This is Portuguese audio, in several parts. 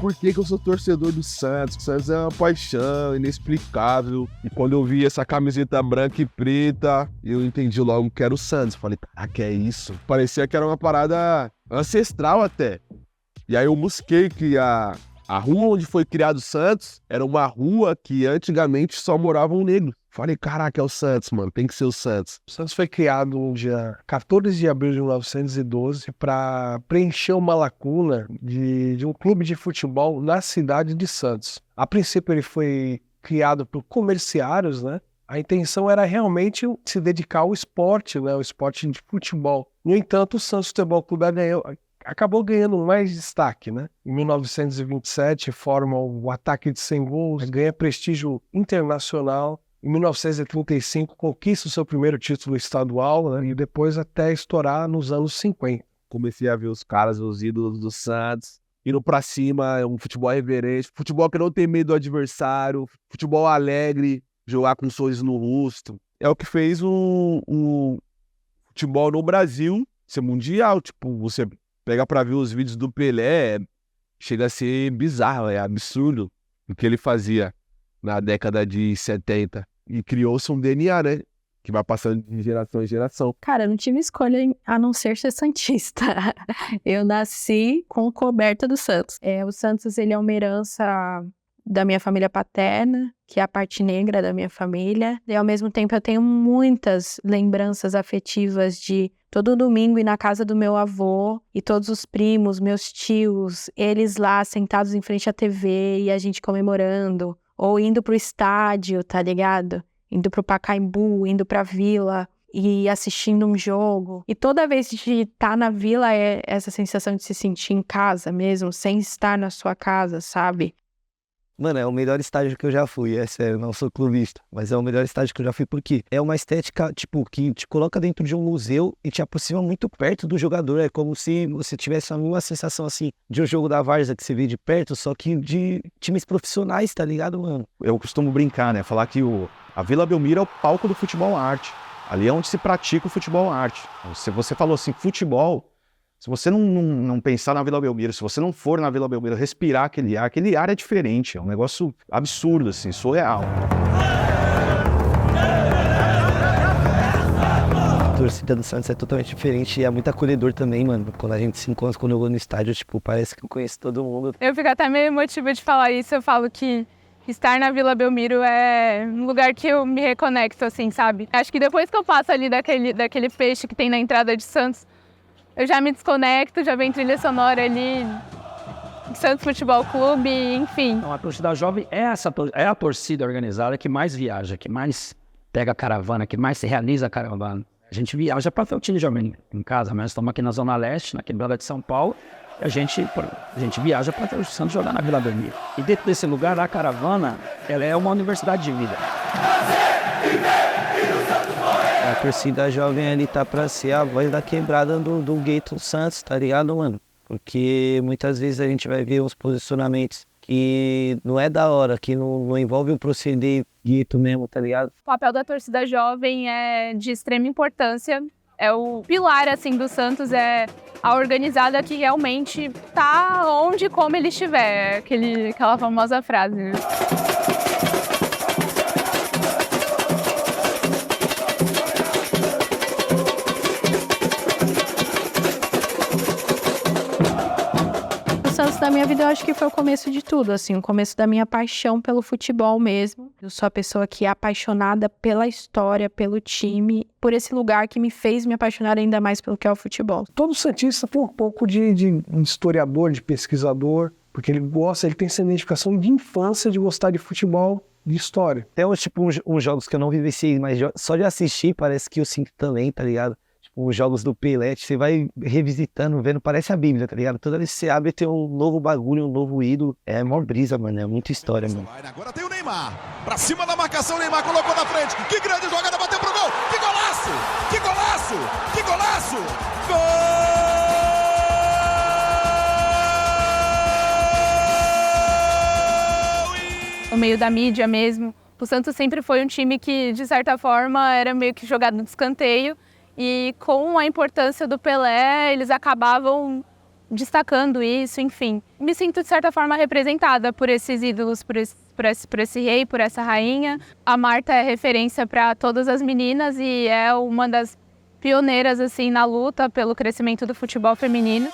por que eu sou torcedor do Santos. O Santos é uma paixão inexplicável. E quando eu vi essa camiseta branca e preta, eu entendi logo que era o Santos. Falei, que é isso? Parecia que era uma parada ancestral até. E aí eu busquei que a rua onde foi criado o Santos era uma rua que antigamente só moravam negros. Falei, caraca, é o Santos, mano, tem que ser o Santos. O Santos foi criado no dia 14 de abril de 1912 para preencher uma lacuna de um clube de futebol na cidade de Santos. A princípio ele foi criado por comerciários, né? A intenção era realmente se dedicar ao esporte, né? O esporte de futebol. No entanto, o Santos Futebol Clube acabou ganhando mais destaque, né? Em 1927 forma o Ataque de 100 Gols, ganha prestígio internacional. Em 1935, conquista o seu primeiro título estadual, né? E depois até estourar nos anos 50. Comecei a ver os caras, os ídolos do Santos, indo pra cima, um futebol reverente, futebol que não tem medo do adversário, futebol alegre, jogar com um sorriso no rosto. É o que fez o futebol no Brasil ser mundial. Tipo, você pega pra ver os vídeos do Pelé, chega a ser bizarro, é absurdo o que ele fazia na década de 70. E criou-se um DNA, né? Que vai passando de geração em geração. Cara, eu não tive escolha a não ser santista. Eu nasci com coberta do Santos. O Santos, ele é uma herança da minha família paterna, que é a parte negra da minha família. E ao mesmo tempo eu tenho muitas lembranças afetivas de todo domingo ir na casa do meu avô e todos os primos, meus tios, eles lá sentados em frente à TV e a gente comemorando. Ou indo pro estádio, tá ligado? Indo pro Pacaembu, indo pra Vila e assistindo um jogo. E toda vez de estar na Vila é essa sensação de se sentir em casa mesmo, sem estar na sua casa, sabe? Mano, é o melhor estádio que eu já fui, é sério, não sou clubista, mas é o melhor estádio que eu já fui porque é uma estética, tipo, que te coloca dentro de um museu e te aproxima muito perto do jogador, é como se você tivesse a mesma sensação, assim, de um jogo da várzea que você vê de perto, só que de times profissionais, tá ligado, mano? Eu costumo brincar, né, falar que a Vila Belmiro é o palco do futebol arte, ali é onde se pratica o futebol arte. Se você falou assim, futebol... Se você não pensar na Vila Belmiro, se você não for na Vila Belmiro respirar aquele ar é diferente, é um negócio absurdo, assim, surreal. A torcida do Santos é totalmente diferente e é muito acolhedor também, mano. Quando a gente se encontra, quando eu vou no estádio, tipo, parece que eu conheço todo mundo. Eu fico até meio emotiva de falar isso, eu falo que estar na Vila Belmiro é um lugar que eu me reconecto, assim, sabe? Acho que depois que eu passo ali daquele peixe que tem na entrada de Santos, eu já me desconecto, já vem trilha sonora ali, Santos Futebol Clube, enfim. Então, a torcida jovem é a torcida organizada que mais viaja, que mais pega a caravana, que mais se realiza a caravana. A gente viaja para ver o time jovem em casa, mas estamos aqui na Zona Leste, na quebrada de São Paulo, e a gente viaja para ver o Santos jogar na Vila Belmiro. E dentro desse lugar, a caravana, ela é uma universidade de vida. A torcida jovem ali tá pra ser a voz da quebrada do Gueto Santos, tá ligado, mano? Porque muitas vezes a gente vai ver uns posicionamentos que não é da hora, que não envolve o proceder Gueto mesmo, tá ligado? O papel da torcida jovem é de extrema importância. É o pilar, assim, do Santos, é a organizada que realmente tá onde e como ele estiver. Aquela famosa frase, né? Da minha vida, eu acho que foi o começo de tudo, assim, o começo da minha paixão pelo futebol mesmo. Eu sou a pessoa que é apaixonada pela história, pelo time, por esse lugar que me fez me apaixonar ainda mais pelo que é o futebol. Todo santista tem um pouco de historiador, de pesquisador, porque ele tem essa identificação de infância de gostar de futebol, de história. Tem uns jogos que eu não vivenciei, mas só de assistir parece que eu sinto também, tá ligado? Os jogos do Pelé, você vai revisitando, vendo, parece a Bíblia, tá ligado? Toda vez que você abre tem um novo bagulho, um novo ídolo. É mó brisa, mano, é muita história, mano. Agora tem o Neymar, pra cima da marcação, o Neymar colocou na frente. Que grande jogada, bateu pro gol! Que golaço! Que golaço! Que golaço! Gol! No meio da mídia mesmo, o Santos sempre foi um time que, de certa forma, era meio que jogado no escanteio. E com a importância do Pelé, eles acabavam destacando isso, enfim. Me sinto, de certa forma, representada por esses ídolos, por esse rei, por essa rainha. A Marta é referência para todas as meninas e é uma das pioneiras, assim, na luta pelo crescimento do futebol feminino.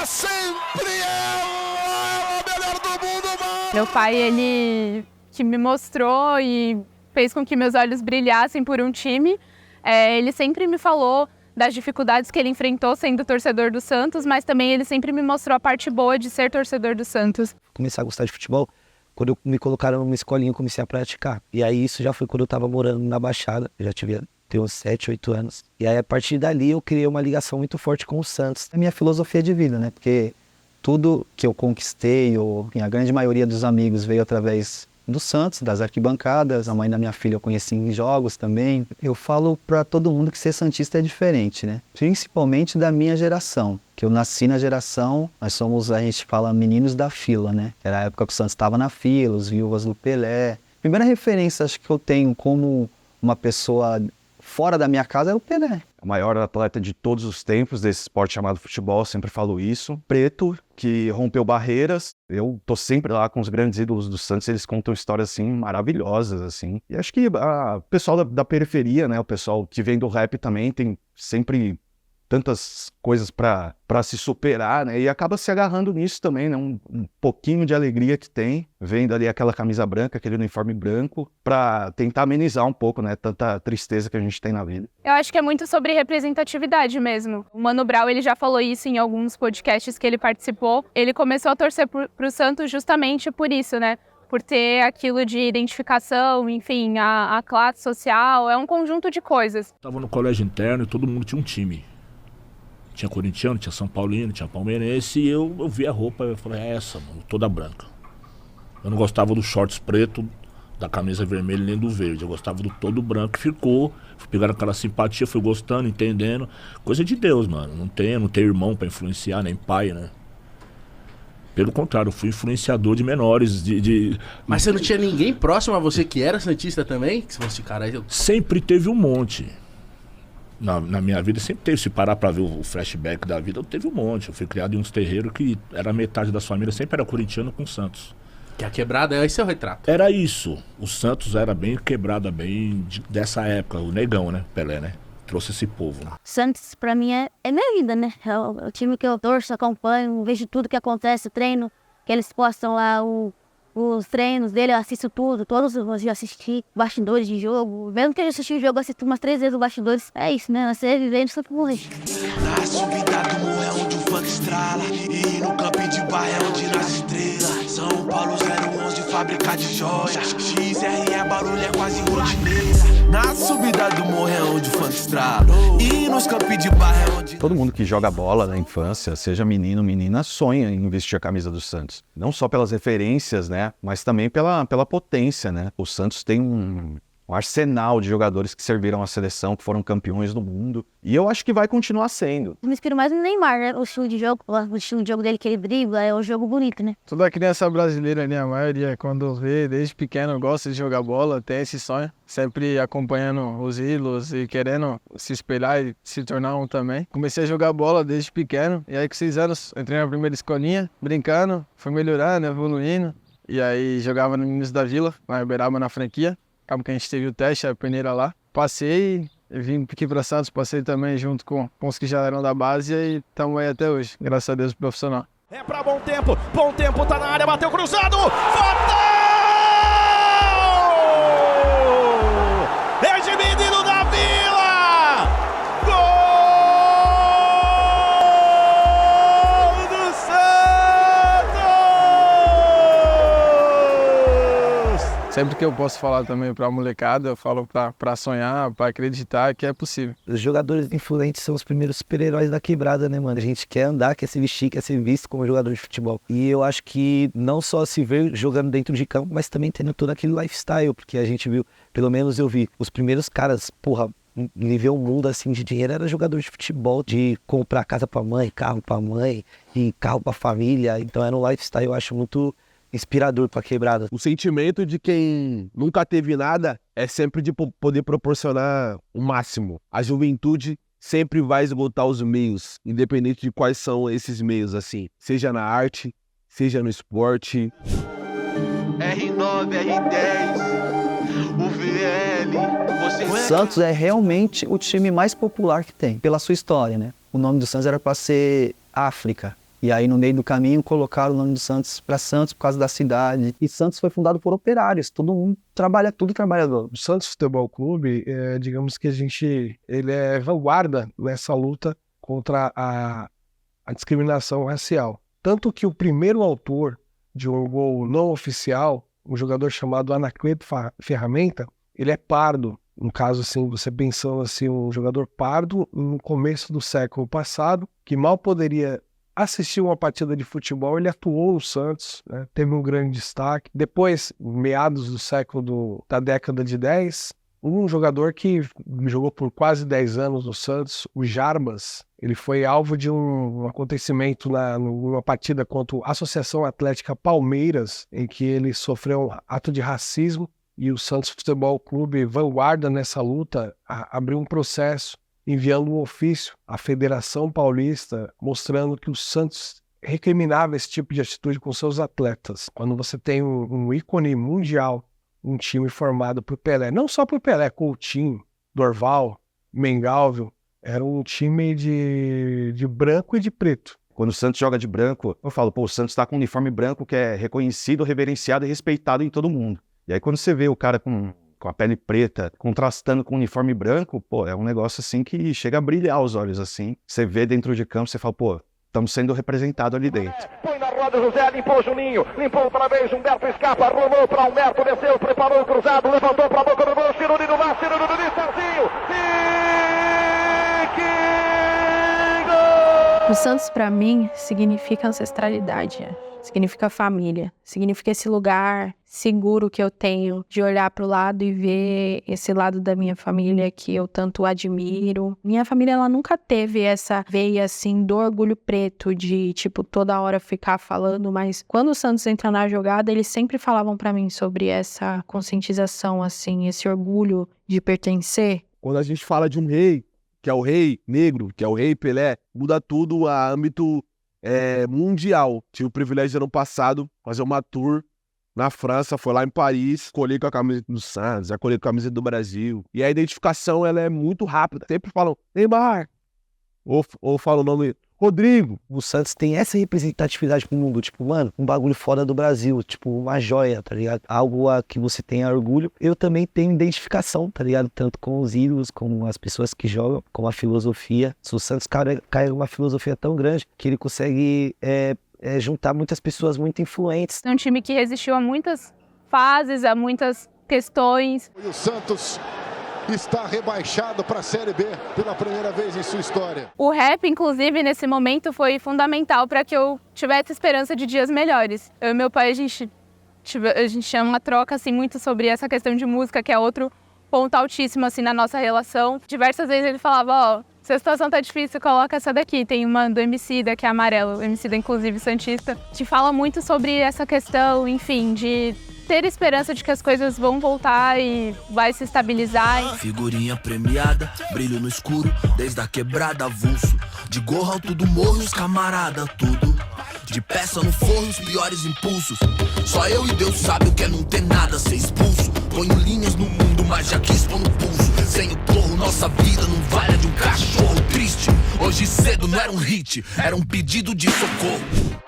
Sempre é o melhor do mundo, mano! Meu pai, ele que me mostrou e fez com que meus olhos brilhassem por um time. Ele sempre me falou das dificuldades que ele enfrentou sendo torcedor do Santos, mas também ele sempre me mostrou a parte boa de ser torcedor do Santos. Comecei a gostar de futebol quando me colocaram numa escolinha, eu comecei a praticar. E aí isso já foi quando eu tava morando na Baixada, eu já tenho uns 7, 8 anos. E aí a partir dali eu criei uma ligação muito forte com o Santos. É a minha filosofia de vida, né? Porque tudo que eu conquistei, ou enfim, a grande maioria dos amigos veio através do Santos, das arquibancadas. A mãe da minha filha eu conheci em jogos também. Eu falo pra todo mundo que ser santista é diferente, né? Principalmente da minha geração, que eu nasci na geração, nós somos, a gente fala, meninos da fila, né? Era a época que o Santos estava na fila, os viúvas do Pelé. Primeira referência, acho que eu tenho como uma pessoa fora da minha casa é o Pelé. O maior atleta de todos os tempos desse esporte chamado futebol, sempre falo isso. Preto, que rompeu barreiras. Eu tô sempre lá com os grandes ídolos do Santos, eles contam histórias, assim, maravilhosas, assim. E acho que o pessoal da periferia, né, o pessoal que vem do rap também, tem sempre tantas coisas para se superar, né, e acaba se agarrando nisso também, né, um pouquinho de alegria que tem, vendo ali aquela camisa branca, aquele uniforme branco, para tentar amenizar um pouco, né, tanta tristeza que a gente tem na vida. Eu acho que é muito sobre representatividade mesmo. O Mano Brown, ele já falou isso em alguns podcasts que ele participou. Ele começou a torcer pro Santos justamente por isso, né? Por ter aquilo de identificação, enfim, a classe social, é um conjunto de coisas. Estava no colégio interno e todo mundo tinha um time. Tinha corintiano, tinha São Paulino, tinha palmeirense, e eu vi a roupa e falei, é essa, mano, toda branca. Eu não gostava dos shorts preto, da camisa vermelha nem do verde, eu gostava do todo branco, que ficou, fui pegando aquela simpatia, fui gostando, entendendo. Coisa de Deus, mano, não tenho irmão pra influenciar, nem pai, né? Pelo contrário, eu fui influenciador de menores, Mas você não tinha ninguém próximo a você que era santista também? Que se fosse, cara, Sempre teve um monte. Na minha vida sempre teve, se parar pra ver o flashback da vida, eu teve um monte. Eu fui criado em uns terreiros que era metade das famílias, sempre era corintiano com Santos. Que a quebrada é esse o retrato. Era isso. O Santos era bem quebrada, bem dessa época. O Negão, né? Pelé, né? Trouxe esse povo. Santos, pra mim, é minha vida, né? É o time que eu torço, acompanho, vejo tudo que acontece, treino, que eles postam lá os treinos dele, eu assisto tudo, todos os dias assisti, bastidores de jogo. Mesmo que eu assisti o jogo, eu assisto umas 3 vezes os bastidores. É isso, né? Nascer, vivendo, só pra morrer. Na subida do morro é onde o funk estrala, e no campo de barra é onde nasce estrela. São Paulo 011, fábrica de joia. XR é barulho, é quase rotineira. Na subida do morro é onde o funk estrala, e nos campos de barra é onde... Todo mundo que joga bola na infância, seja menino ou menina, sonha em vestir a camisa do Santos. Não só pelas referências, né, mas também pela potência, né. O Santos tem um arsenal de jogadores que serviram à seleção, que foram campeões do mundo. E eu acho que vai continuar sendo. Eu me inspiro mais no Neymar, né? O estilo de jogo dele que ele dribla, é um jogo bonito, né? Toda criança brasileira, né, a maioria, quando vê, desde pequeno, gosta de jogar bola, tem esse sonho. Sempre acompanhando os ídolos e querendo se espelhar e se tornar um também. Comecei a jogar bola desde pequeno, e aí com 6 anos entrei na primeira escolinha, brincando, fui melhorando, evoluindo. E aí jogava no Meninos da Vila, na Uberaba, na franquia. Acaba que a gente teve o teste, a peneira lá. Passei, vim aqui para Santos, passei também junto com os que já eram da base e estamos aí até hoje, graças a Deus, profissional. É pra Bom Tempo tá na área, bateu cruzado, Fatal! É de Menino da Vila! Gol do Santos! Sempre que eu posso falar também pra molecada, eu falo pra sonhar, pra acreditar que é possível. Os jogadores influentes são os primeiros super-heróis da quebrada, né, mano? A gente quer andar, quer se vestir, quer ser visto como jogador de futebol. E eu acho que não só se ver jogando dentro de campo, mas também tendo todo aquele lifestyle, porque a gente viu, pelo menos eu vi, os primeiros caras, porra, nível mundo assim de dinheiro, era jogador de futebol, de comprar casa pra mãe, carro pra mãe e carro pra família. Então era um lifestyle, eu acho, muito inspirador pra quebrada. O sentimento de quem nunca teve nada é sempre de poder proporcionar o máximo. A juventude sempre vai esgotar os meios, independente de quais são esses meios, assim. Seja na arte, seja no esporte. R9, R10, o VL, O Santos é realmente o time mais popular que tem, pela sua história, né? O nome do Santos era para ser África. E aí, no meio do caminho, colocaram o nome do Santos para Santos por causa da cidade. E Santos foi fundado por operários, todo mundo trabalha, tudo trabalhador. O Santos Futebol Clube, digamos que ele é vanguarda nessa luta contra a discriminação racial. Tanto que o primeiro autor de um gol não oficial, um jogador chamado Anacleto Ferramenta, ele é pardo. No caso, assim, você pensando assim, um jogador pardo no começo do século passado, que mal poderia assistir uma partida de futebol, ele atuou no Santos, né? Teve um grande destaque. Depois, meados do século da década de 10, um jogador que jogou por quase 10 anos no Santos, o Jarbas, ele foi alvo de um acontecimento numa partida contra a Associação Atlética Palmeiras, em que ele sofreu um ato de racismo, e o Santos Futebol Clube, vanguarda nessa luta, abriu um processo enviando um ofício à Federação Paulista, mostrando que o Santos recriminava esse tipo de atitude com seus atletas. Quando você tem um ícone mundial, um time formado por Pelé, não só por Pelé, Coutinho, Dorval, Mengalvio, era um time de branco e de preto. Quando o Santos joga de branco, eu falo, pô, o Santos tá com um uniforme branco que é reconhecido, reverenciado e respeitado em todo mundo. E aí quando você vê o cara com a pele preta, contrastando com o uniforme branco, pô, é um negócio assim que chega a brilhar os olhos, assim. Você vê dentro de campo, você fala, pô, estamos sendo representados ali dentro. Põe na roda José, limpou Juninho, limpou outra vez, Humberto escapa, rolou para Humberto, desceu, preparou o cruzado, levantou para a boca do gol, Cirulino lá, Cirulino de Sarzinho, que gol! O Santos, pra mim, significa ancestralidade, significa família, significa esse lugar seguro que eu tenho de olhar pro lado e ver esse lado da minha família que eu tanto admiro. Minha família, ela nunca teve essa veia, assim, do orgulho preto, de, tipo, toda hora ficar falando, mas quando o Santos entra na jogada, eles sempre falavam pra mim sobre essa conscientização, assim, esse orgulho de pertencer. Quando a gente fala de um rei, que é o rei negro, que é o rei Pelé, muda tudo a âmbito mundial. Tive o privilégio de ano passado fazer uma tour na França, foi lá em Paris, colhei com a camisa do Santos, já colhei com a camisa do Brasil. E a identificação, ela é muito rápida. Sempre falam Neymar, ou falam o nome Rodrigo. O Santos tem essa representatividade pro mundo, tipo, mano, um bagulho fora do Brasil, tipo, uma joia, tá ligado? Algo a que você tenha orgulho. Eu também tenho identificação, tá ligado? Tanto com os ídolos, com as pessoas que jogam, com a filosofia. O Santos carrega uma filosofia tão grande que ele consegue juntar muitas pessoas muito influentes. É um time que resistiu a muitas fases, a muitas questões. E o Santos está rebaixado para a Série B pela primeira vez em sua história. O rap, inclusive, nesse momento foi fundamental para que eu tivesse esperança de dias melhores. Eu e meu pai, a gente tinha uma troca assim, muito sobre essa questão de música, que é outro ponto altíssimo assim, na nossa relação. Diversas vezes ele falava, ó, se a situação tá difícil, coloca essa daqui. Tem uma do Emicida, que é amarelo, o Emicida, inclusive, santista, que fala muito sobre essa questão, enfim, de ter esperança de que as coisas vão voltar e vai se estabilizar. Figurinha premiada, brilho no escuro, desde a quebrada avulso. De gorro alto do morro, os camarada, tudo. De peça no forro, os piores impulsos. Só eu e Deus sabe o que é não ter nada, ser expulso. Ponho linhas no mundo, mas já quis pôr no pulso. Sem o porro, nossa vida não vale a de um cachorro triste. Hoje cedo não era um hit, era um pedido de socorro.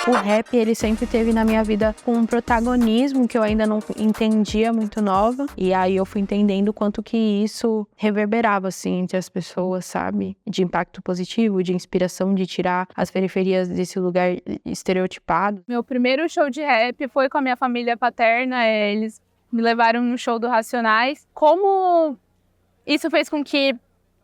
O rap, ele sempre teve na minha vida um protagonismo que eu ainda não entendia, muito nova. E aí eu fui entendendo o quanto que isso reverberava, assim, entre as pessoas, sabe? De impacto positivo, de inspiração, de tirar as periferias desse lugar estereotipado. Meu primeiro show de rap foi com a minha família paterna. Eles me levaram no show do Racionais. Como isso fez com que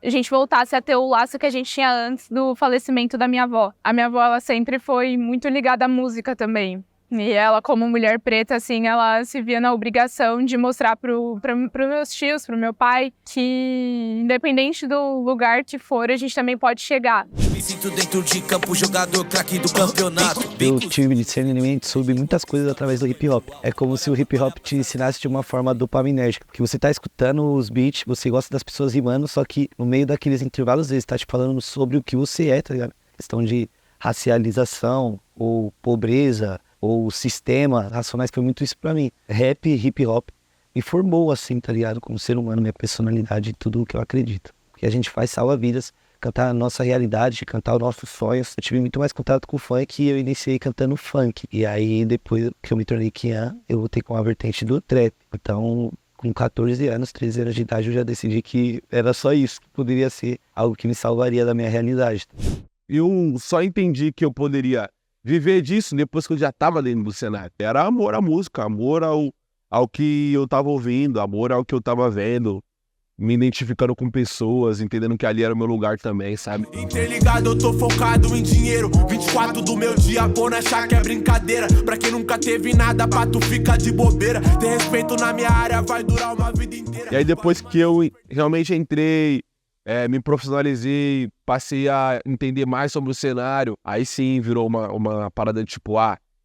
a gente voltasse a ter o laço que a gente tinha antes do falecimento da minha avó. A minha avó, ela sempre foi muito ligada à música também. E ela, como mulher preta, assim, ela se via na obrigação de mostrar pro meus tios, pro meu pai, que independente do lugar que for, a gente também pode chegar. Me sinto dentro de campo, jogador craque do campeonato. Eu tive discernimento sobre muitas coisas através do hip hop. É como se o hip hop te ensinasse de uma forma dopaminérgica. Que você tá escutando os beats, você gosta das pessoas rimando, só que no meio daqueles intervalos eles tá te falando sobre o que você é, tá ligado? Questão de racialização, ou pobreza, ou sistema, Racionais foi muito isso pra mim. Rap e hip hop me formou assim, tá ligado? Como ser humano, minha personalidade e tudo o que eu acredito. O que a gente faz salva vidas, cantar a nossa realidade, cantar os nossos sonhos. Eu tive muito mais contato com o funk e eu iniciei cantando funk. E aí, depois que eu me tornei Kian, eu voltei com a vertente do trap. Então, com 14 anos, 13 anos de idade, eu já decidi que era só isso, que poderia ser algo que me salvaria da minha realidade. Eu só entendi que eu poderia viver disso depois que eu já estava dentro do cenário. Era amor à música, amor ao que eu estava ouvindo, amor ao que eu estava vendo, me identificando com pessoas, entendendo que ali era o meu lugar também, sabe? Interligado, eu tô focado em dinheiro. 24 do meu dia, pô, não achar que é brincadeira. Pra quem nunca teve nada, pra tu ficar de bobeira. Ter respeito na minha área vai durar uma vida inteira. E aí depois que eu realmente entrei, me profissionalizei, passei a entender mais sobre o cenário, aí sim virou uma parada de tipo,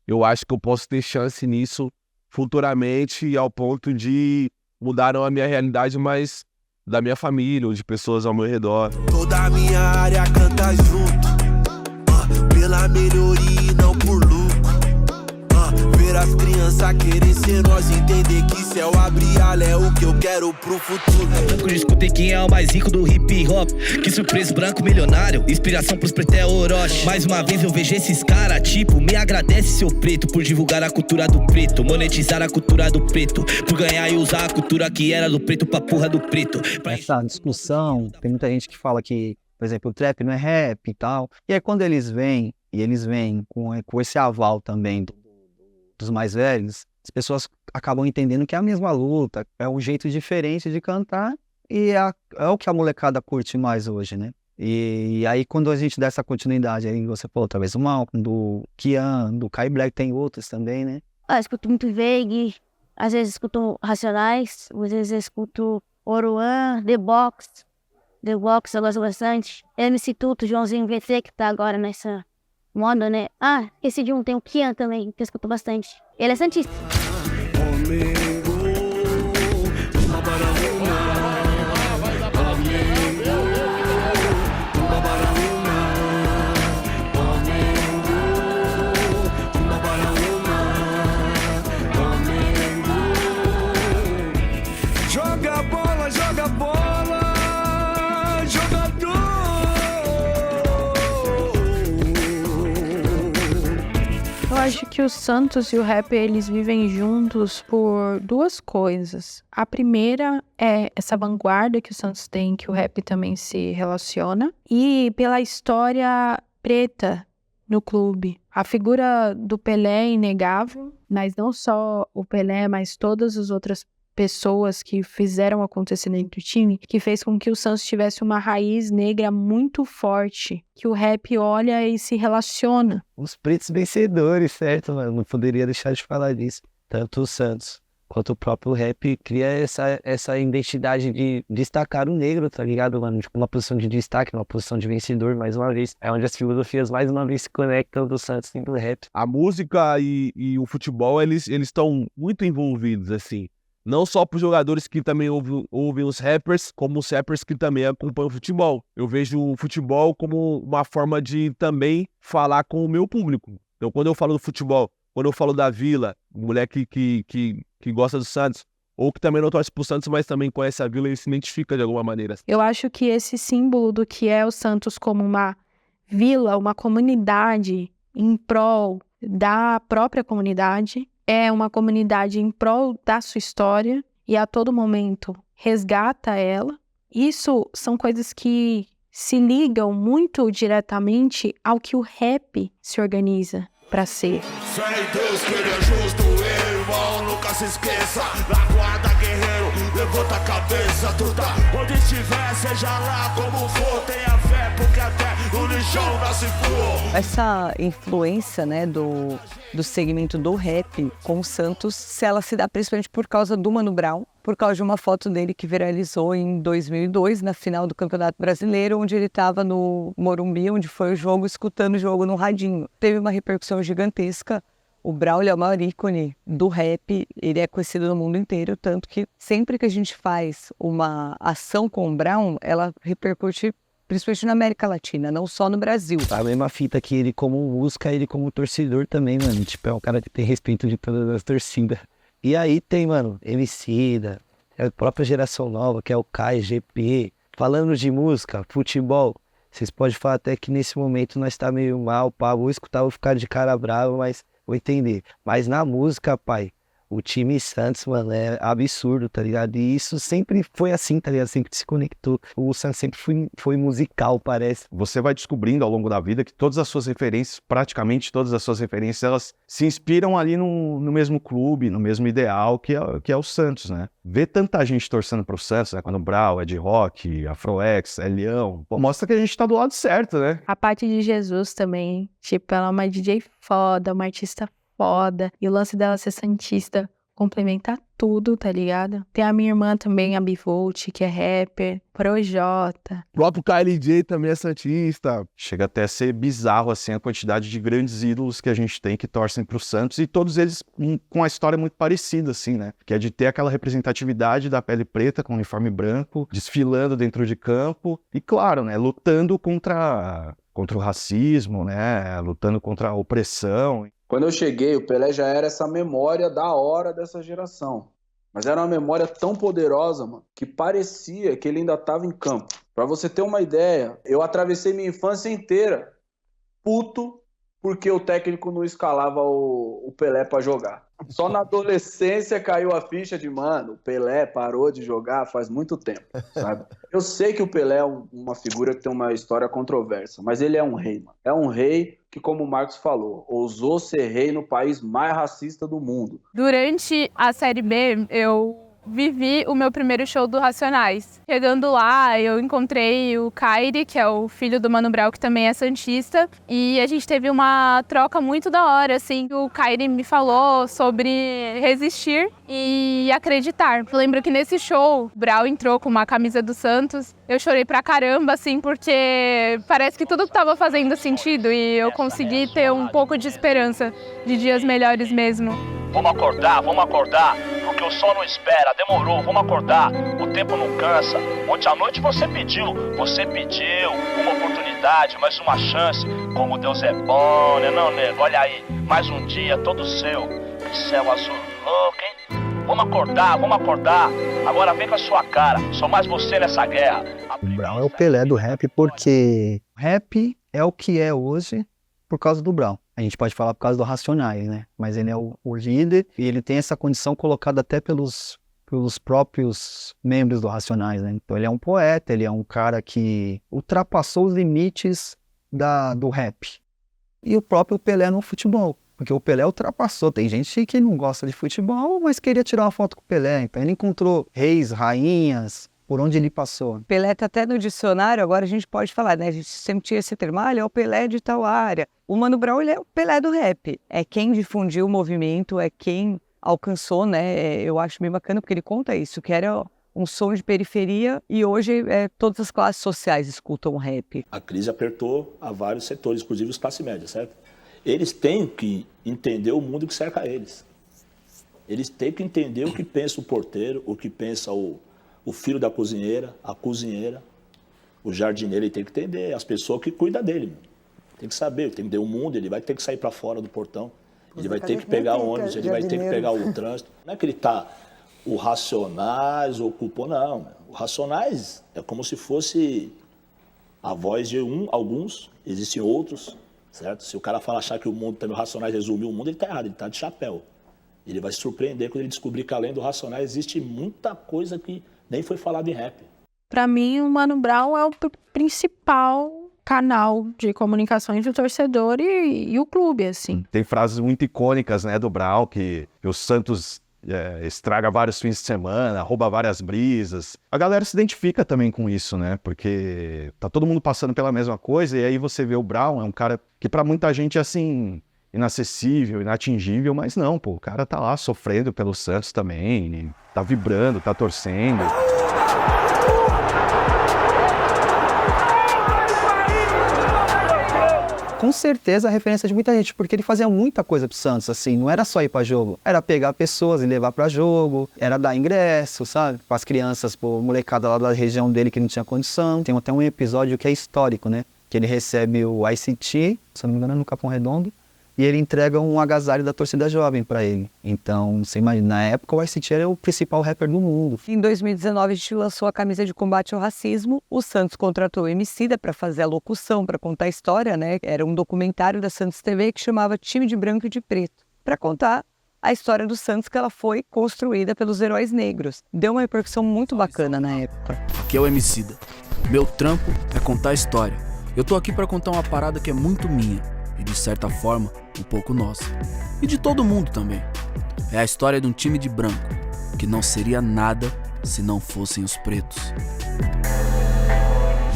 eu acho que eu posso ter chance nisso futuramente, ao ponto de mudar não a minha realidade, mas da minha família, ou de pessoas ao meu redor. Toda a minha área canta junto, pela melhoria e não por lucro. Ver as crianças querer ser nós, entender que céu abre ala é o que eu quero pro futuro. Branco, escutei quem é o mais rico do hip hop. Que surpresa, branco milionário, inspiração pros pretos é Orochi. Mais uma vez eu vejo esses cara, tipo, me agradece seu preto por divulgar a cultura do preto, monetizar a cultura do preto, por ganhar e usar a cultura que era do preto pra porra do preto. Essa discussão, tem muita gente que fala que, por exemplo, o trap não é rap e tal. E aí quando eles vêm com esse aval também dos mais velhos, as pessoas acabam entendendo que é a mesma luta, é um jeito diferente de cantar e é o que a molecada curte mais hoje, né? E aí quando a gente dá essa continuidade, aí você falou talvez do Malcolm, do Kian, do Kai Black, tem outros também, né? Eu escuto muito Veig, às vezes escuto Racionais, às vezes escuto Oruan, The Box eu gosto bastante. MC Tuto, Joãozinho VT, que tá agora nessa moda, né? Esse de um tem o Kian também, que eu escuto bastante. Ele é santista. Joga bola, jogador. Eu acho que o Santos e o rap, eles vivem juntos por duas coisas. A primeira é essa vanguarda que o Santos tem, que o rap também se relaciona. E pela história preta no clube. A figura do Pelé é inegável, mas não só o Pelé, mas todas as outras pessoas que fizeram acontecer dentro do time, que fez com que o Santos tivesse uma raiz negra muito forte, que o rap olha e se relaciona. Os pretos vencedores, certo, mano? Não poderia deixar de falar disso. Tanto o Santos quanto o próprio rap cria essa identidade de destacar o negro, tá ligado, mano? Tipo, uma posição de destaque, uma posição de vencedor, mais uma vez. É onde as filosofias mais uma vez se conectam do Santos e do rap. A música e o futebol, eles estão muito envolvidos, assim. Não só para os jogadores que também ouvem os rappers, como os rappers que também acompanham o futebol. Eu vejo o futebol como uma forma de também falar com o meu público. Então, quando eu falo do futebol, quando eu falo da Vila, o moleque que gosta do Santos, ou que também não torce pro Santos, mas também conhece a Vila, ele se identifica de alguma maneira. Eu acho que esse símbolo do que é o Santos como uma vila, uma comunidade em prol da própria comunidade, é uma comunidade em prol da sua história e a todo momento resgata ela. Isso são coisas que se ligam muito diretamente ao que o rap se organiza para ser. Fé em Deus que ele é justo, irmão, nunca se esqueça. Na guarda, guerreiro, levanta a cabeça. Tu tá onde estiver, seja lá como for, tenha fé, porque até o lixão nasce voou. Essa influência, né, do segmento do rap com o Santos, se ela se dá principalmente por causa do Mano Brown, por causa de uma foto dele que viralizou em 2002, na final do Campeonato Brasileiro, onde ele estava no Morumbi, onde foi o jogo, escutando o jogo no radinho. Teve uma repercussão gigantesca. O Brau, ele é o maior ícone do rap, ele é conhecido no mundo inteiro, tanto que sempre que a gente faz uma ação com o Brau, ela repercute principalmente na América Latina, não só no Brasil. A mesma fita que ele como música, ele como torcedor também, mano. Tipo, é um cara que tem respeito de todas as torcidas. E aí tem, mano, Emicida, a própria geração nova, que é o Kai, GP. Falando de música, futebol, vocês podem falar até que nesse momento nós tá meio mal, pá, vou escutar, vou ficar de cara brava, mas vou entender. Mas na música, pai, o time Santos, mano, é absurdo, tá ligado? E isso sempre foi assim, tá ligado? Sempre se conectou. O Santos sempre foi musical, parece. Você vai descobrindo ao longo da vida que todas as suas referências, praticamente todas as suas referências, elas se inspiram ali no mesmo clube, no mesmo ideal que é o Santos, né? Ver tanta gente torcendo pro Santos, né? Quando o Brau é de rock, Afroex, é Leão, pô, mostra que a gente tá do lado certo, né? A parte de Jesus também, tipo, ela é uma DJ foda, uma artista foda, e o lance dela ser santista complementa tudo, tá ligado? Tem a minha irmã também, a Bivolt, que é rapper, Projota. O próprio KLJ também é santista. Chega até a ser bizarro, assim, a quantidade de grandes ídolos que a gente tem que torcem pro Santos, e todos eles com uma história muito parecida, assim, né? Que é de ter aquela representatividade da pele preta com uniforme branco, desfilando dentro de campo, e claro, né, lutando contra o racismo, né, lutando contra a opressão. Quando eu cheguei, o Pelé já era essa memória da hora dessa geração. Mas era uma memória tão poderosa, mano, que parecia que ele ainda estava em campo. Pra você ter uma ideia, eu atravessei minha infância inteira puto porque o técnico não escalava o Pelé pra jogar. Só na adolescência caiu a ficha de, mano, o Pelé parou de jogar faz muito tempo, sabe? Eu sei que o Pelé é uma figura que tem uma história controversa, mas ele é um rei, mano. É um rei que, como o Marcos falou, ousou ser rei no país mais racista do mundo. Durante a Série B, eu vivi o meu primeiro show do Racionais. Chegando lá, eu encontrei o Kairi, que é o filho do Mano Brown, que também é santista, e a gente teve uma troca muito da hora, assim. O Kairi me falou sobre resistir e acreditar. Eu lembro que nesse show, o Brown entrou com uma camisa do Santos. Eu chorei pra caramba, assim, porque parece que tudo estava fazendo sentido e eu consegui ter um pouco de esperança de dias melhores mesmo. Vamos acordar, porque o sol não espera, demorou, vamos acordar, o tempo não cansa. Ontem à noite você pediu uma oportunidade, mais uma chance, como Deus é bom, né não, nego? Olha aí, mais um dia todo seu, que céu azul louco, hein? Vamos acordar, agora vem com a sua cara, sou mais você nessa guerra. O Brau é o Pelé do rap porque o rap é o que é hoje por causa do Brau. A gente pode falar por causa do Racionais, né? Mas ele é o líder e ele tem essa condição colocada até pelos próprios membros do Racionais, né? Então ele é um poeta, ele é um cara que ultrapassou os limites do rap. E o próprio Pelé no futebol, porque o Pelé ultrapassou. Tem gente que não gosta de futebol, mas queria tirar uma foto com o Pelé. Então ele encontrou reis, rainhas, por onde ele passou. Pelé tá até no dicionário, agora a gente pode falar, né? A gente sempre tinha esse termo, ele é o Pelé de tal área. O Mano Brown, ele é o Pelé do rap. É quem difundiu o movimento, é quem alcançou, né? Eu acho bem bacana, porque ele conta isso, que era um som de periferia e hoje todas as classes sociais escutam o rap. A crise apertou a vários setores, inclusive os classe média, certo? Eles têm que entender o mundo que cerca eles. Eles têm que entender o que pensa o porteiro, o que pensa o filho da cozinheira, a cozinheira, o jardineiro. Ele tem que entender, as pessoas que cuidam dele. Meu. Tem que saber, tem que entender o mundo, ele vai ter que sair para fora do portão, ele vai ter que pegar ônibus, ele vai ter que pegar o trânsito. Não é que ele tá o Racionais ocupou, não. O Racionais é como se fosse a voz de alguns, existem outros, certo? Se o cara achar que o mundo tem o Racionais resumiu o mundo, ele tá errado, ele tá de chapéu. Ele vai se surpreender quando ele descobrir que além do Racionais existe muita coisa que nem foi falado em rap. Pra mim, o Mano Brown é o principal canal de comunicações do torcedor e o clube, assim. Tem frases muito icônicas, né, do Brau, que o Santos estraga vários fins de semana, rouba várias brisas. A galera se identifica também com isso, né, porque tá todo mundo passando pela mesma coisa, e aí você vê o Brau, é um cara que pra muita gente, assim, inacessível, inatingível, mas não, pô, o cara tá lá sofrendo pelo Santos também, tá vibrando, tá torcendo. Com certeza a referência de muita gente, porque ele fazia muita coisa pro Santos, assim, não era só ir pra jogo, era pegar pessoas e levar pra jogo, era dar ingresso, sabe, pras crianças, pô, molecada lá da região dele que não tinha condição. Tem até um episódio que é histórico, né, que ele recebe o ICT, se não me engano, no Capão Redondo, e ele entrega um agasalho da torcida jovem pra ele. Então, você imagina, na época o ICT era o principal rapper do mundo. Em 2019 a gente lançou a camisa de combate ao racismo. O Santos contratou o Emicida para fazer a locução, para contar a história, né? Era um documentário da Santos TV que chamava Time de Branco e de Preto, para contar a história do Santos, que ela foi construída pelos heróis negros. Deu uma repercussão muito bacana na época. Aqui é o Emicida. Meu trampo é contar a história. Eu tô aqui para contar uma parada que é muito minha e, de certa forma, um pouco nossa. E de todo mundo também. É a história de um time de branco, que não seria nada se não fossem os pretos.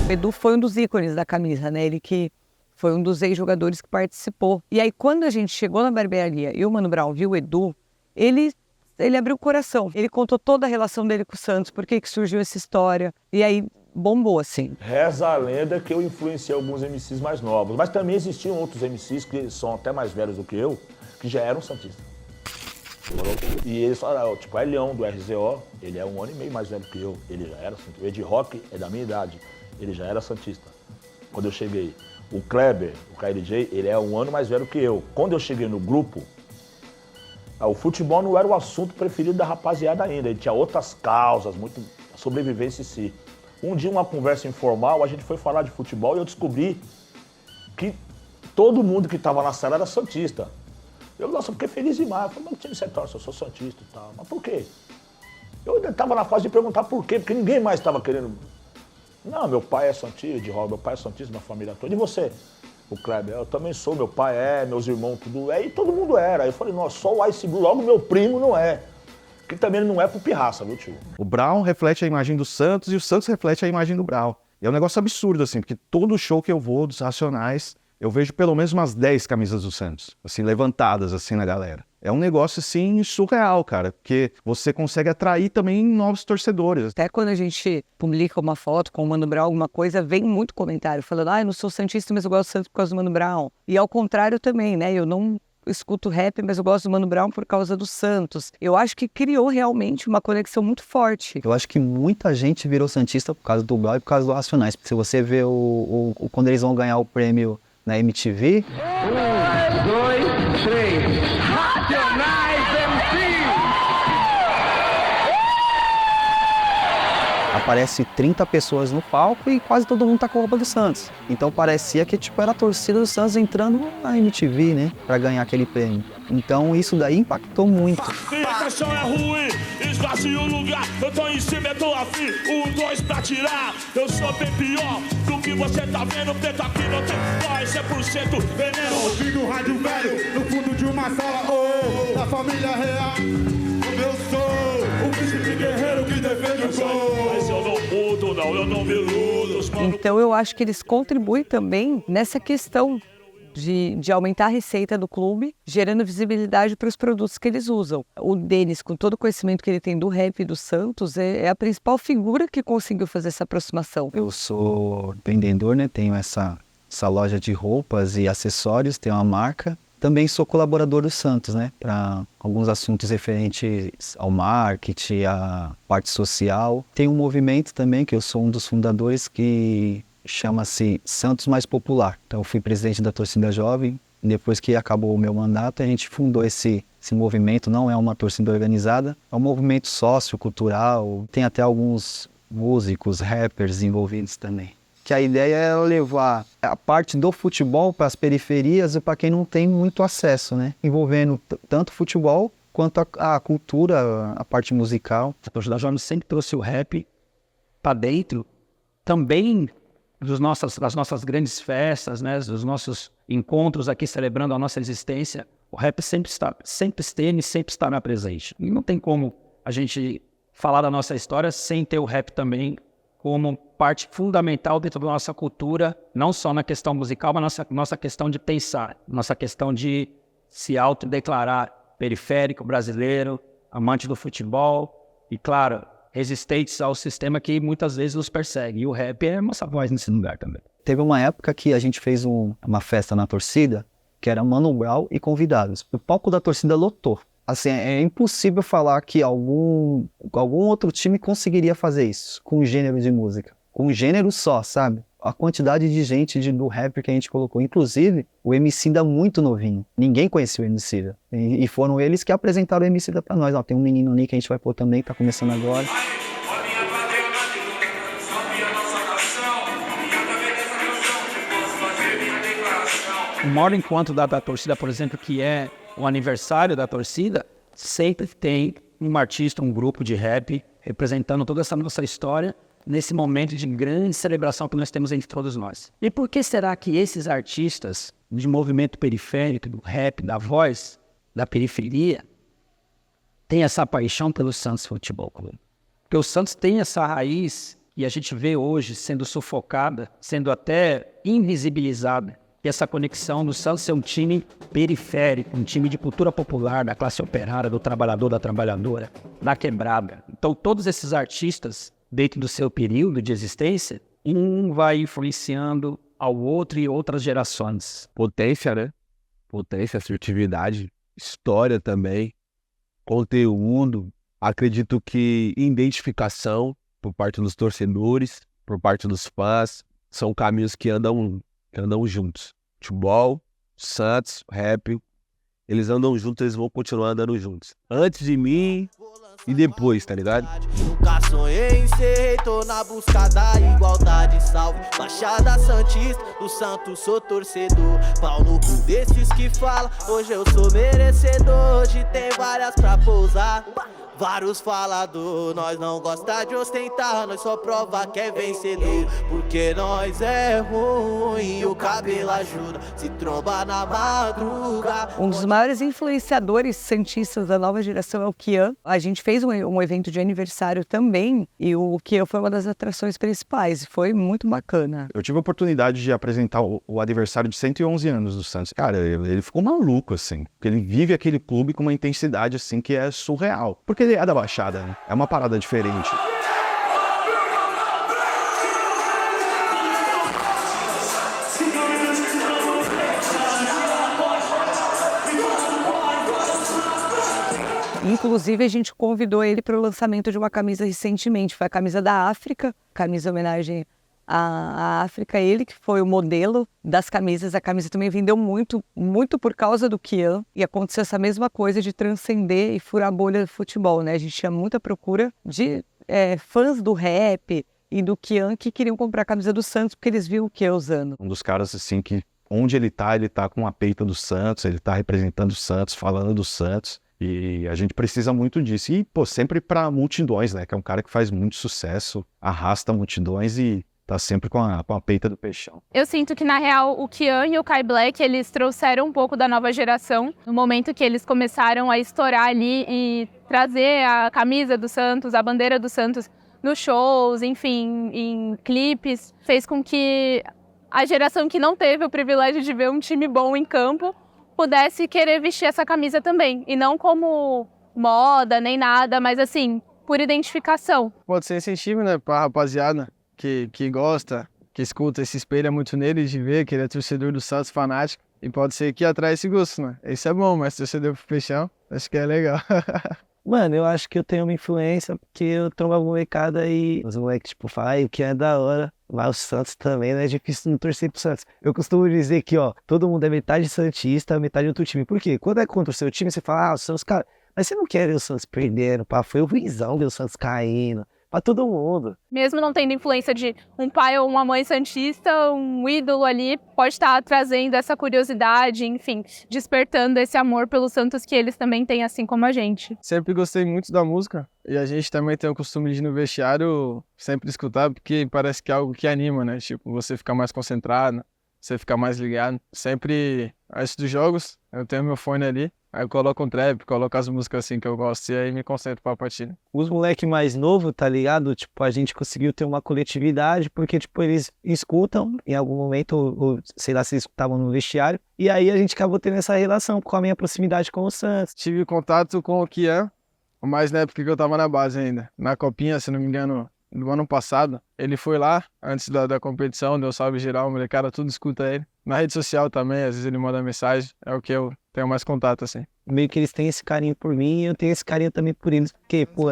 O Edu foi um dos ícones da camisa, né? Ele que foi um dos ex-jogadores que participou. E aí, quando a gente chegou na barbearia e o Mano Brown viu o Edu, ele abriu o coração. Ele contou toda a relação dele com o Santos, por que surgiu essa história. E aí, bombou, assim. Reza a lenda que eu influenciei alguns MCs mais novos, mas também existiam outros MCs que são até mais velhos do que eu, que já eram santistas. E eles falaram, tipo, é Leão do RZO, ele é 1 ano e meio mais velho que eu, ele já era santista. O Ed Rock é da minha idade, ele já era santista. Quando eu cheguei, o Kleber, o KLJ, ele é 1 ano mais velho que eu. Quando eu cheguei no grupo, o futebol não era o assunto preferido da rapaziada ainda, ele tinha outras causas, muito a sobrevivência em si. Um dia, uma conversa informal, a gente foi falar de futebol e eu descobri que todo mundo que estava na sala era santista. Eu, nossa, fiquei feliz demais. Eu falei, mas que time você torce? Eu sou santista e tal. Mas por quê? Eu ainda estava na fase de perguntar por quê, porque ninguém mais estava querendo. Não, meu pai é santista, de Rob, meu pai é santista, minha família toda. E você? O Kleber, eu também sou, meu pai é, meus irmãos tudo é, e todo mundo era. Aí eu falei, nossa, só o Ice Blue, logo meu primo não é. Que também não é pro pirraça, viu, tio? O Brown reflete a imagem do Santos e o Santos reflete a imagem do Brown. E é um negócio absurdo, assim, porque todo show que eu vou dos Racionais, eu vejo pelo menos umas 10 camisas do Santos, assim, levantadas, assim, na galera. É um negócio, assim, surreal, cara, porque você consegue atrair também novos torcedores. Até quando a gente publica uma foto com o Mano Brown, alguma coisa, vem muito comentário falando, eu não sou santista, mas eu gosto do Santos por causa do Mano Brown. E ao contrário também, né, eu não escuto rap, mas eu gosto do Mano Brown por causa do Santos. Eu acho que criou realmente uma conexão muito forte. Eu acho que muita gente virou santista por causa do Brown e por causa do Racionais. Se você vê quando eles vão ganhar o prêmio na MTV... 1, 2, 3... Racionais MC! Aparece 30 pessoas no palco e quase todo mundo tá com a roupa do Santos. Então parecia que tipo, era a torcida do Santos entrando na MTV, né? Pra ganhar aquele prêmio. Então isso daí impactou muito. A chão é ruim, esvazio o lugar. Eu tô em cima, eu tô afim. 1, 2 pra tirar. Eu sou bem pior do que você tá vendo. Preto aqui não tem voz, 100% veneno. Ouvindo o rádio velho, no fundo de uma sala, da família real. Eu sou o príncipe guerreiro que defende o gol. Mas eu não mudo, não, eu não me iludo. Então eu acho que eles contribuem também nessa questão de aumentar a receita do clube, gerando visibilidade para os produtos que eles usam. O Denis, com todo o conhecimento que ele tem do rap e do Santos, é a principal figura que conseguiu fazer essa aproximação. Eu sou empreendedor, né? Tenho essa loja de roupas e acessórios, tenho uma marca. Também sou colaborador do Santos, né? Para alguns assuntos referentes ao marketing, à parte social. Tem um movimento também, que eu sou um dos fundadores, que chama-se Santos Mais Popular. Então eu fui presidente da torcida jovem. Depois que acabou o meu mandato, a gente fundou esse movimento. Não é uma torcida organizada, é um movimento sociocultural. Tem até alguns músicos, rappers envolvidos também. Que a ideia é levar a parte do futebol para as periferias e para quem não tem muito acesso, né? Envolvendo tanto futebol quanto a cultura, a parte musical. A torcida jovem sempre trouxe o rap para dentro, também das nossas grandes festas, né? Dos nossos encontros aqui celebrando a nossa existência. O rap sempre esteve e sempre estará presente. E não tem como a gente falar da nossa história sem ter o rap também como parte fundamental dentro da nossa cultura, não só na questão musical, mas nossa questão de pensar, nossa questão de se autodeclarar periférico brasileiro, amante do futebol e, claro, resistentes ao sistema que muitas vezes nos persegue. E o rap é nossa voz nesse lugar também. Teve uma época que a gente fez uma festa na torcida, que era Mano Brown e convidados. O palco da torcida lotou. Assim, é impossível falar que algum outro time conseguiria fazer isso com gênero de música. Com um gênero só, sabe? A quantidade de gente do rap que a gente colocou. Inclusive, o Emicida muito novinho. Ninguém conhecia o Emicida. E foram eles que apresentaram o Emicida pra nós. Ó, tem um menino ali que a gente vai pôr também, tá começando agora. O maior encontro da torcida, por exemplo, que é o aniversário da torcida, sempre tem um artista, um grupo de rap representando toda essa nossa história nesse momento de grande celebração que nós temos entre todos nós. E por que será que esses artistas de movimento periférico, do rap, da voz, da periferia, têm essa paixão pelo Santos Futebol Clube? Porque o Santos tem essa raiz e a gente vê hoje sendo sufocada, sendo até invisibilizada. E essa conexão do Santos ser um time periférico, um time de cultura popular, da classe operária, do trabalhador, da trabalhadora, da quebrada. Então todos esses artistas, dentro do seu período de existência, um vai influenciando ao outro e outras gerações. Potência, né? Potência, assertividade, história também, conteúdo. Acredito que identificação por parte dos torcedores, por parte dos fãs, são caminhos que andam juntos. Futebol, Santos, rap, eles andam juntos, eles vão continuar andando juntos. Antes de mim e depois, tá ligado? Nunca sonhei em ser rei, tô na busca da igualdade. Salve, Baixada Santista, do Santos sou torcedor. Pau no cu desses que falam, hoje eu sou merecedor. Hoje tem várias pra pousar. Vários falador, nós não gosta de ostentar, nós só prova que é vencedor. Porque nós é ruim, o cabelo ajuda, se tromba na madruga. Um dos maiores influenciadores santistas da nova geração é o Kian. A gente fez um evento de aniversário também e o Kian foi uma das atrações principais, foi muito bacana. Eu tive a oportunidade de apresentar o aniversário de 111 anos do Santos. Cara, ele ficou maluco, assim, porque ele vive aquele clube com uma intensidade, assim, que é surreal. Porque ele é da Baixada, né? É uma parada diferente. Inclusive, a gente convidou ele para o lançamento de uma camisa recentemente. Foi a camisa da África, camisa em homenagem à África. Ele que foi o modelo das camisas. A camisa também vendeu muito, muito por causa do Kian. E aconteceu essa mesma coisa de transcender e furar a bolha do futebol, né? A gente tinha muita procura de fãs do rap e do Kian que queriam comprar a camisa do Santos porque eles viam o Kian usando. Um dos caras, assim, que onde ele tá com a peita do Santos, ele tá representando o Santos, falando do Santos. E a gente precisa muito disso. E, pô, sempre pra multidões, né? Que é um cara que faz muito sucesso, arrasta multidões e tá sempre com a peita do peixão. Eu sinto que, na real, o Kian e o Kai Black, eles trouxeram um pouco da nova geração. No momento que eles começaram a estourar ali e trazer a camisa do Santos, a bandeira do Santos nos shows, enfim, em clipes, fez com que a geração que não teve o privilégio de ver um time bom em campo pudesse querer vestir essa camisa também. E não como moda, nem nada, mas assim, por identificação. Pode ser incentivo, né, pra rapaziada que gosta, que escuta, se espelha muito nele de ver que ele é torcedor do Santos, fanático. E pode ser que atrai esse gosto, né? Isso é bom, mas torcedor pro peixão, acho que é legal. Mano, eu acho que eu tenho uma influência, porque eu trombo a molecada e os moleques, tipo, falam, o que é da hora. Mas o Santos também, né? É difícil não torcer pro Santos. Eu costumo dizer que, ó, todo mundo é metade santista, metade outro time. Por quê? Quando é contra o seu time, você fala, o Santos, cara... Mas você não quer ver o Santos perdendo, pá. Foi o ruizão ver o Santos caindo. Pra todo mundo. Mesmo não tendo influência de um pai ou uma mãe santista, um ídolo ali pode estar trazendo essa curiosidade, enfim, despertando esse amor pelo Santos que eles também têm, assim como a gente. Sempre gostei muito da música e a gente também tem o costume de ir no vestiário sempre escutar, porque parece que é algo que anima, né? Tipo, você ficar mais concentrado, você ficar mais ligado. Sempre, antes dos jogos, eu tenho meu fone ali, Aí eu coloco um trap, coloco as músicas assim que eu gosto e aí me concentro pra partida. Os moleques mais novos, tá ligado? Tipo, a gente conseguiu ter uma coletividade porque, tipo, eles escutam em algum momento, ou sei lá, se escutavam no vestiário, e aí a gente acabou tendo essa relação com a minha proximidade com o Santos. Tive contato com o Kian, mas na época que eu tava na base ainda. Na Copinha, se não me engano, no ano passado, ele foi lá, antes da competição, deu salve geral, o molecada tudo escuta ele. Na rede social também, às vezes ele manda mensagem, é o que eu tenho mais contato, assim. Meio que eles têm esse carinho por mim e eu tenho esse carinho também por eles, porque, pô,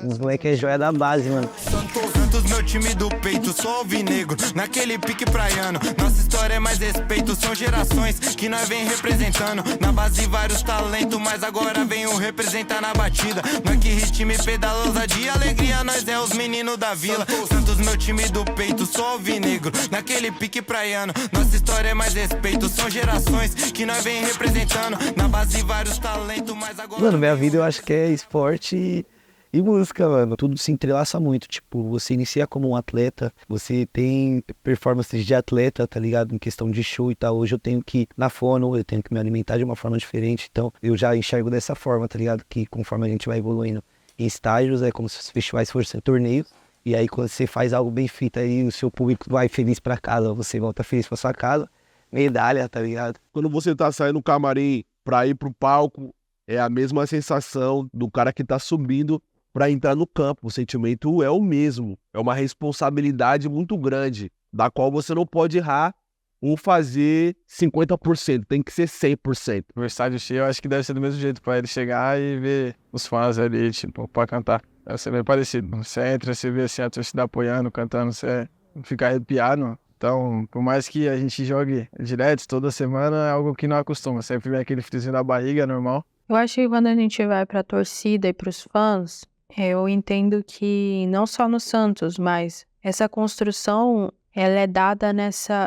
os moleques é joia da base, mano. Santos, meu time do peito, sou alvinegro, naquele pique praiano. Nossa história é mais respeito, são gerações que nós vem representando. Na base vários talentos, mas agora venho representar na batida. Nós que ritmo e pedala ousadia, alegria, nós é os meninos da vila. Santos, meu time do peito, sou alvinegro, naquele pique praiano. Nossa história é mais respeito, são gerações que nós vem representando. Na base vários talentos, mas agora... Mano, minha vida eu acho que é esporte e música, mano. Tudo se entrelaça muito. Tipo, você inicia como um atleta, você tem performances de atleta, tá ligado? Em questão de show e tal. Hoje eu tenho que ir na fono, eu tenho que me alimentar de uma forma diferente. Então, eu já enxergo dessa forma, tá ligado? Que conforme a gente vai evoluindo em estágios, é como se os festivais fossem torneios. E aí, quando você faz algo bem feito, aí o seu público vai feliz pra casa, você volta feliz pra sua casa. Medalha, tá ligado? Quando você tá saindo do camarim pra ir pro palco, é a mesma sensação do cara que tá subindo pra entrar no campo. O sentimento é o mesmo. É uma responsabilidade muito grande, da qual você não pode errar ou fazer 50%. Tem que ser 100%. O estádio cheio, eu acho que deve ser do mesmo jeito, pra ele chegar e ver os fãs ali, tipo, pra cantar. Deve ser bem parecido. Você entra, você vê assim a torcida apoiando, cantando, você fica arrepiado. Então, por mais que a gente jogue direto toda semana, é algo que não acostuma. Sempre vem aquele friozinho da barriga, é normal. Eu acho que quando a gente vai pra torcida e pros fãs, eu entendo que não só no Santos, mas essa construção, ela é dada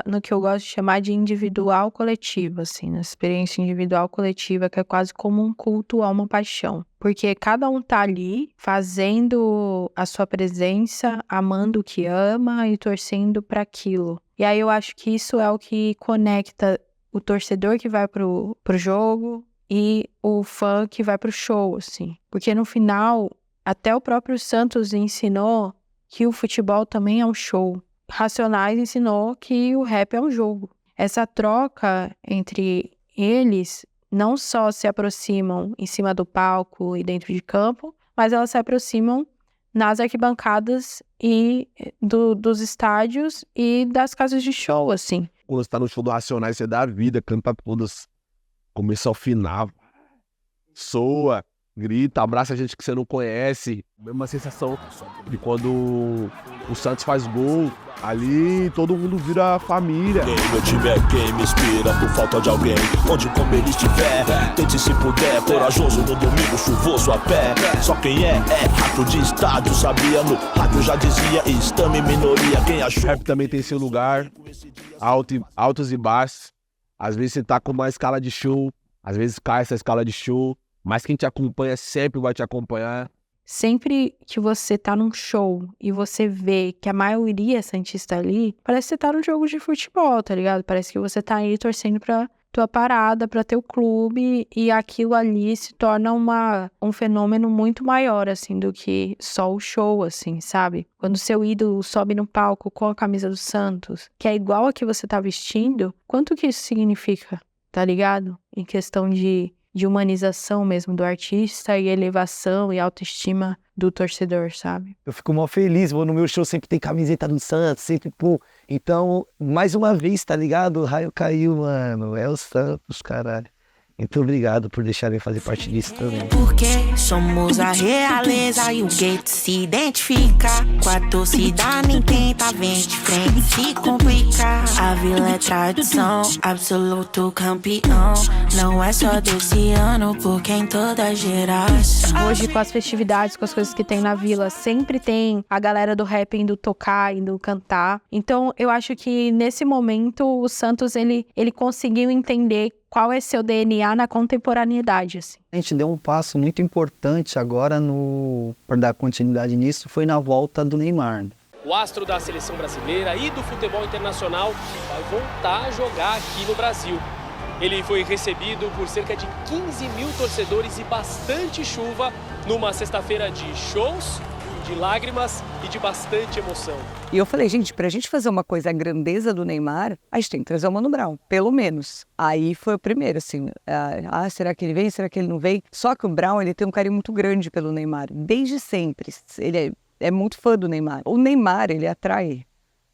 no que eu gosto de chamar de individual coletiva, assim, na experiência individual coletiva, que é quase como um culto a uma paixão. Porque cada um tá ali fazendo a sua presença, amando o que ama e torcendo para aquilo. E aí eu acho que isso é o que conecta o torcedor que vai pro jogo e o fã que vai pro show, assim. Porque no final, até o próprio Santos ensinou que o futebol também é um show. Racionais ensinou que o rap é um jogo. Essa troca entre eles não só se aproximam em cima do palco e dentro de campo, mas elas se aproximam nas arquibancadas e dos estádios e das casas de show, assim. Quando você tá no show do Racionais, você dá a vida, canta todas, começa ao final, soa, grita, abraça a gente que você não conhece. Mesma sensação de quando o Santos faz gol, ali todo mundo vira família. Meu time é quem me inspira por falta de alguém. Onde como ele estiver, tente se puder. Corajoso no domingo, chuvoso a pé. Só quem é rato de estádio. Sabia no rádio, já dizia, estamos em minoria. Quem achou? O rap também tem seu lugar, altos e baixos. Às vezes você tá com uma escala de show, às vezes cai essa escala de show. Mas quem te acompanha sempre vai te acompanhar. Sempre que você tá num show e você vê que a maioria é santista ali, parece que você tá num jogo de futebol, tá ligado? Parece que você tá aí torcendo pra tua parada, pra teu clube, e aquilo ali se torna um fenômeno muito maior, assim, do que só o show, assim, sabe? Quando seu ídolo sobe no palco com a camisa do Santos, que é igual a que você tá vestindo, quanto que isso significa, tá ligado? Em questão de humanização mesmo do artista e elevação e autoestima do torcedor, sabe? Eu fico mó feliz, vou no meu show, sempre tem camiseta do Santos, sempre, pô. Então, mais uma vez, tá ligado? O raio caiu, mano. É o Santos, caralho. Muito obrigado por deixarem fazer parte disso também. Porque somos a realeza e o gueto se identifica com a torcida, nem tenta ver de frente se complicar. A vila é tradição, absoluto campeão. Não é só desse ano, porque em toda geração. Hoje, com as festividades, com as coisas que tem na vila, sempre tem a galera do rap indo tocar, indo cantar. Então, eu acho que nesse momento, o Santos, ele conseguiu entender qual é seu DNA na contemporaneidade, assim. A gente deu um passo muito importante agora para dar continuidade nisso, foi na volta do Neymar. O astro da seleção brasileira e do futebol internacional vai voltar a jogar aqui no Brasil. Ele foi recebido por cerca de 15 mil torcedores e bastante chuva numa sexta-feira de shows, de lágrimas e de bastante emoção. E eu falei, gente, pra gente fazer uma coisa, a grandeza do Neymar, a gente tem que trazer o Mano Brown, pelo menos. Aí foi o primeiro, assim, será que ele vem, será que ele não vem? Só que o Brown, ele tem um carinho muito grande pelo Neymar, desde sempre. Ele é muito fã do Neymar. O Neymar, ele atrai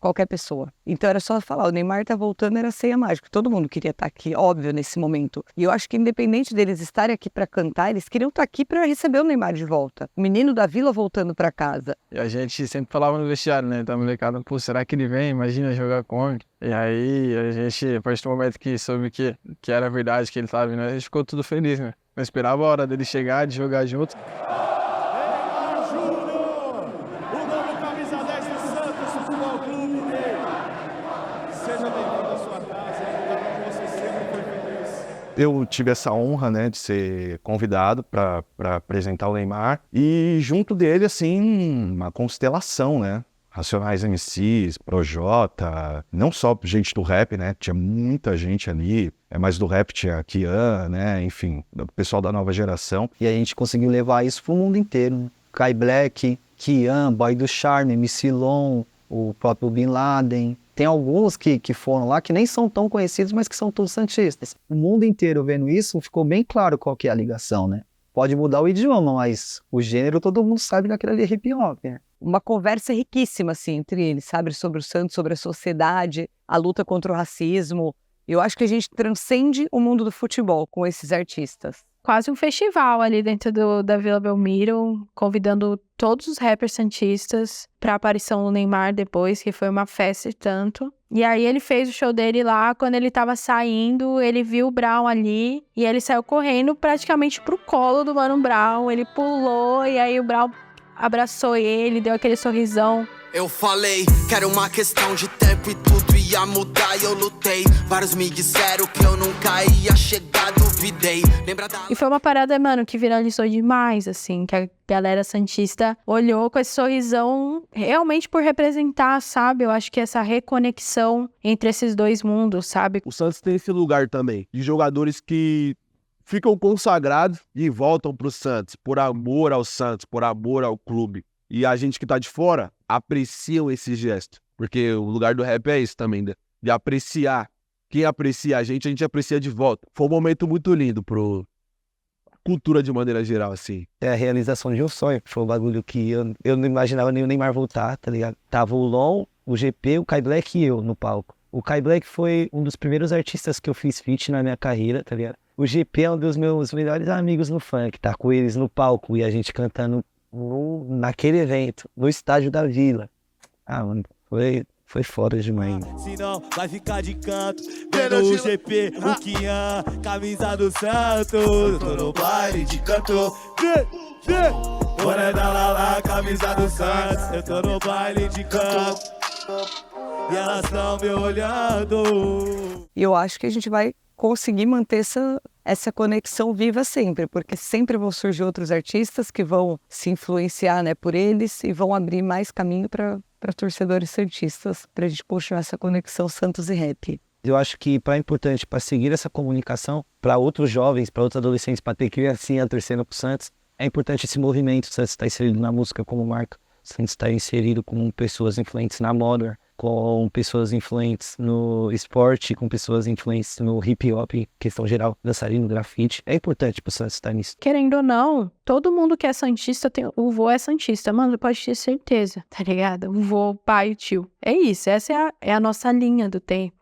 qualquer pessoa. Então era só falar, o Neymar tá voltando, era ceia mágica. Todo mundo queria estar aqui, óbvio, nesse momento. E eu acho que independente deles estarem aqui para cantar, eles queriam estar aqui para receber o Neymar de volta. O menino da Vila voltando para casa. E a gente sempre falava no vestiário, né? Então, molecada, pô, será que ele vem? Imagina jogar com ele. E aí, a gente, a partir do momento que soube que era verdade, que ele tava vindo, a gente ficou tudo feliz, né? Não esperava a hora dele chegar, de jogar junto. Eu tive essa honra, né, de ser convidado para apresentar o Neymar e junto dele, assim, uma constelação, né? Racionais MCs, Projota, não só gente do rap, né? Tinha muita gente ali, mais do rap tinha Kian, né? Enfim, o pessoal da nova geração. E a gente conseguiu levar isso pro mundo inteiro, né? Kai Black, Kian, Boy do Charme, MC Lon, o próprio Bin Laden. Tem alguns que foram lá que nem são tão conhecidos, mas que são todos santistas. O mundo inteiro vendo isso, ficou bem claro qual que é a ligação, né? Pode mudar o idioma, mas o gênero todo mundo sabe naquele ali hip hop, né? Uma conversa riquíssima, assim, entre eles, sabe? Sobre o Santos, sobre a sociedade, a luta contra o racismo. Eu acho que a gente transcende o mundo do futebol com esses artistas. Quase um festival ali dentro da Vila Belmiro, convidando todos os rappers santistas para a aparição do Neymar depois, que foi uma festa e tanto. E aí ele fez o show dele lá, quando ele tava saindo, ele viu o Brown ali, e ele saiu correndo praticamente pro colo do Mano Brown, ele pulou, e aí o Brown abraçou ele, deu aquele sorrisão. Eu falei que era uma questão de tempo e tudo ia mudar e eu lutei. Vários me disseram que eu nunca ia chegar, duvidei. E foi uma parada, mano, que viralizou demais, assim, que a galera santista olhou com esse sorrisão realmente por representar, sabe? Eu acho que essa reconexão entre esses dois mundos, sabe? O Santos tem esse lugar também, de jogadores que ficam consagrados e voltam pro Santos, por amor ao Santos, por amor ao clube. E a gente que tá de fora apreciam esse gesto, porque o lugar do rap é isso também, de apreciar. Quem aprecia a gente aprecia de volta. Foi um momento muito lindo pro cultura de maneira geral, assim. É a realização de um sonho. Foi um bagulho que eu não imaginava nem o Neymar voltar, tá ligado? Tava o Lon, o GP, o Kai Black e eu no palco. O Kai Black foi um dos primeiros artistas que eu fiz feat na minha carreira, tá ligado? O GP é um dos meus melhores amigos no funk, tá com eles no palco e a gente cantando naquele evento, no estádio da Vila. Ah, mano, foi foda demais. Senão vai ficar de canto, vendo o GP, o Kian, camisa do Santos. Eu tô no baile de canto, boné da Lala, camisa do Santos. Eu tô no baile de canto, e elas estão me olhando. E eu acho que a gente vai conseguir manter essa conexão viva sempre, porque sempre vão surgir outros artistas que vão se influenciar, né, por eles e vão abrir mais caminho para torcedores santistas, para a gente continuar essa conexão Santos e rap. Eu acho que é importante para seguir essa comunicação para outros jovens, para outros adolescentes, para ter criancinha torcendo pro Santos, é importante esse movimento. O Santos está inserido na música como marca, o Santos está inserido com pessoas influentes na moda, com pessoas influentes no esporte, com pessoas influentes no hip hop, questão geral, dançarino, grafite. É importante pro Santos estar nisso. Querendo ou não, todo mundo que é santista, o vô é santista, mano, pode ter certeza, tá ligado? O vô, o pai, o tio. É isso, essa é a nossa linha do tempo.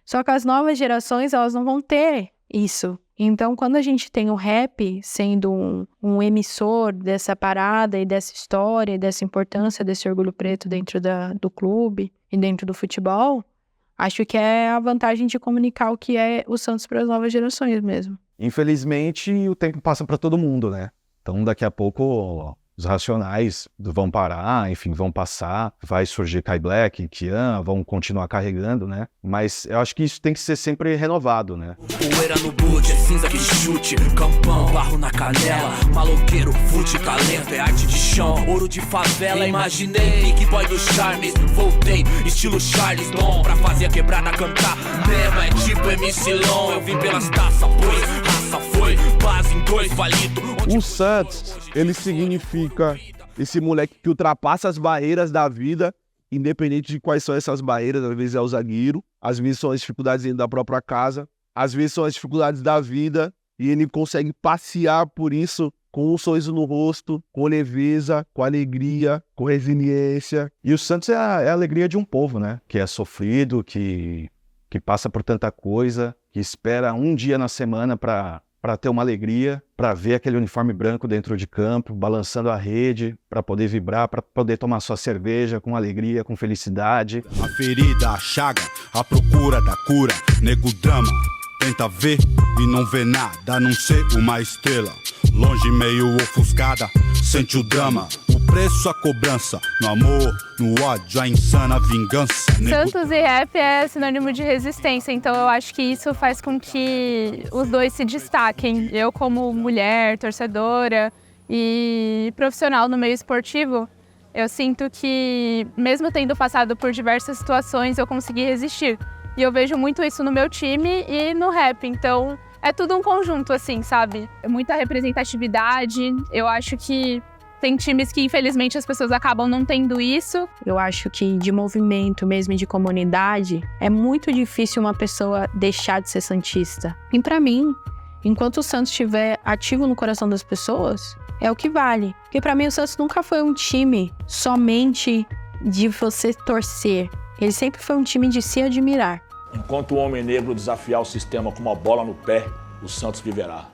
Só que as novas gerações, elas não vão ter isso. Então, quando a gente tem o rap sendo um emissor dessa parada e dessa história, e dessa importância desse orgulho preto dentro do clube e dentro do futebol, acho que é a vantagem de comunicar o que é o Santos para as novas gerações mesmo. Infelizmente, o tempo passa para todo mundo, né? Então, daqui a pouco, Os Racionais vão parar, enfim, vão passar, vai surgir Kai Black, Kian, vão continuar carregando, né? Mas eu acho que isso tem que ser sempre renovado, né? Poeira no boot, é cinza que chute, campão, barro na canela, maloqueiro, fute, talento, é arte de chão, ouro de favela, imaginei, Big Boy do Charles, voltei, estilo Charles Dom, pra fazer a quebrada cantar, mesmo é tipo MC Long, eu vim pelas taças, pois, raça foi, base em 2, valido. O Santos, ele significa esse moleque que ultrapassa as barreiras da vida, independente de quais são essas barreiras. Às vezes é o zagueiro, às vezes são as dificuldades dentro da própria casa, às vezes são as dificuldades da vida, e ele consegue passear por isso com um sorriso no rosto, com leveza, com alegria, com resiliência. E o Santos é a alegria de um povo, né? Que é sofrido, que passa por tanta coisa, que espera um dia na semana para ter uma alegria, para ver aquele uniforme branco dentro de campo, balançando a rede, para poder vibrar, para poder tomar sua cerveja com alegria, com felicidade. A ferida, a chaga, a procura da cura, nego drama, tenta ver e não vê nada, a não ser uma estrela, longe meio ofuscada, sente o drama, o preço, a cobrança, no amor, no ódio, a insana vingança. Santos e rap é sinônimo de resistência, então eu acho que isso faz com que os dois se destaquem. Eu, como mulher, torcedora e profissional no meio esportivo, eu sinto que, mesmo tendo passado por diversas situações, eu consegui resistir. E eu vejo muito isso no meu time e no rap, então é tudo um conjunto, assim, sabe? Muita representatividade, eu acho que tem times que, infelizmente, as pessoas acabam não tendo isso. Eu acho que de movimento mesmo, de comunidade, é muito difícil uma pessoa deixar de ser santista. E pra mim, enquanto o Santos estiver ativo no coração das pessoas, é o que vale. Porque pra mim o Santos nunca foi um time somente de você torcer. Ele sempre foi um time de se admirar. Enquanto o homem negro desafiar o sistema com uma bola no pé, o Santos viverá.